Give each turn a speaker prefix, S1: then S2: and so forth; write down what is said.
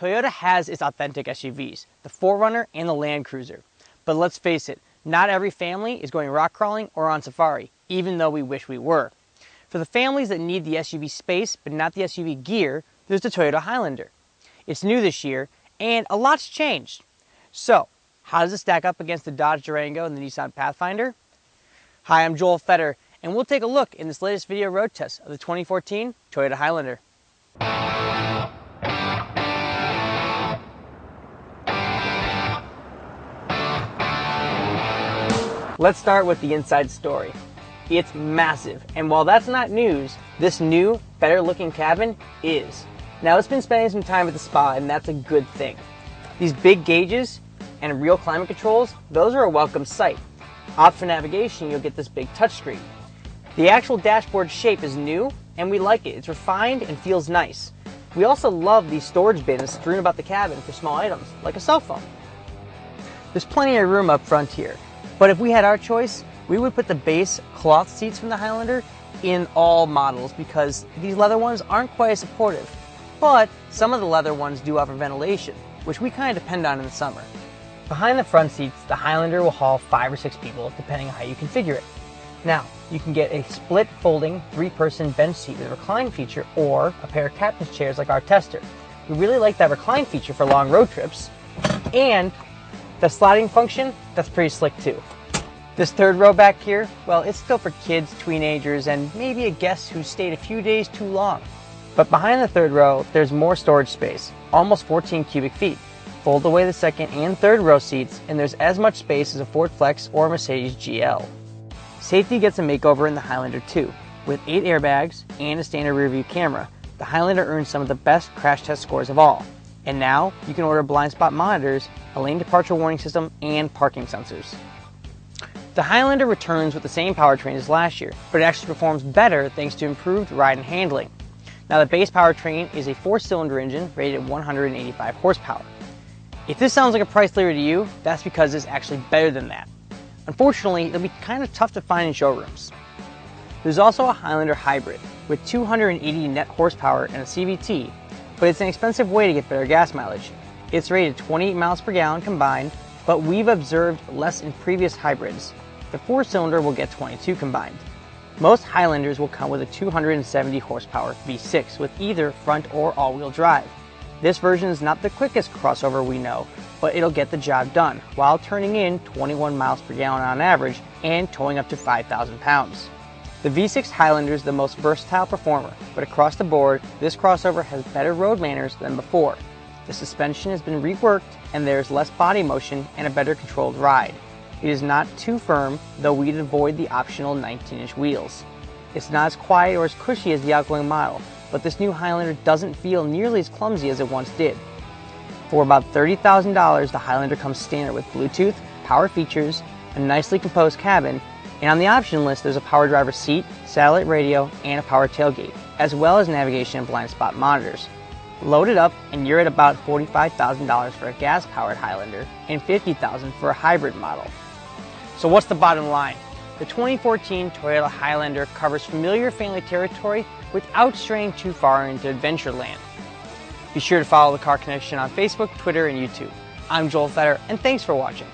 S1: Toyota has its authentic SUVs, the 4Runner and the Land Cruiser. But let's face it, not every family is going rock crawling or on safari, even though we wish we were. For the families that need the SUV space but not the SUV gear, there's the Toyota Highlander. It's new this year, and a lot's changed. So, how does it stack up against the Dodge Durango and the Nissan Pathfinder? Hi, I'm Joel Fetter, and we'll take a look in this latest video road test of the 2014 Toyota Highlander. Let's start with the inside story. It's massive, and while that's not news, this new, better looking cabin is. Now, it's been spending some time at the spa, and that's a good thing. These big gauges and real climate controls, those are a welcome sight. Opt for navigation, you'll get this big touchscreen. The actual dashboard shape is new, and we like it. It's refined and feels nice. We also love these storage bins strewn about the cabin for small items, like a cell phone. There's plenty of room up front here, but if we had our choice, we would put the base cloth seats from the Highlander in all models because these leather ones aren't quite as supportive. But some of the leather ones do offer ventilation, which we kind of depend on in the summer. Behind the front seats, the Highlander will haul 5 or 6 people, depending on how you configure it. Now, you can get a split folding 3-person bench seat with a recline feature or a pair of captain's chairs like our tester. We really like that recline feature for long road trips. And the sliding function, that's pretty slick too. This third row back here, well, it's still for kids, teenagers, and maybe a guest who stayed a few days too long. But behind the third row, there's more storage space, almost 14 cubic feet. Fold away the second and third row seats, and there's as much space as a Ford Flex or Mercedes GL. Safety gets a makeover in the Highlander too. With 8 airbags and a standard rear view camera, the Highlander earns some of the best crash test scores of all. And now, you can order blind spot monitors, a lane departure warning system, and parking sensors. The Highlander returns with the same powertrain as last year, but it actually performs better thanks to improved ride and handling. Now, the base powertrain is a 4-cylinder engine rated at 185 horsepower. If this sounds like a price leader to you, that's because it's actually better than that. Unfortunately, it'll be kind of tough to find in showrooms. There's also a Highlander Hybrid with 280 net horsepower and a CVT, but it's an expensive way to get better gas mileage. It's rated 28 miles per gallon combined, but we've observed less in previous hybrids. The 4-cylinder will get 22 combined. Most Highlanders will come with a 270 horsepower V6 with either front or all-wheel drive. This version is not the quickest crossover we know, but it'll get the job done while turning in 21 miles per gallon on average and towing up to 5,000 pounds. The V6 Highlander is the most versatile performer, but across the board, this crossover has better road manners than before. The suspension has been reworked and there's less body motion and a better controlled ride. It is not too firm, though we'd avoid the optional 19-inch wheels. It's not as quiet or as cushy as the outgoing model, but this new Highlander doesn't feel nearly as clumsy as it once did. For about $30,000, the Highlander comes standard with Bluetooth, power features, a nicely composed cabin, and on the option list there's a power driver seat, satellite radio, and a power tailgate, as well as navigation and blind spot monitors. Load it up and you're at about $45,000 for a gas-powered Highlander and $50,000 for a hybrid model. So what's the bottom line? The 2014 Toyota Highlander covers familiar family territory without straying too far into adventure land. Be sure to follow the Car Connection on Facebook, Twitter, and YouTube. I'm Joel Fetter, and thanks for watching.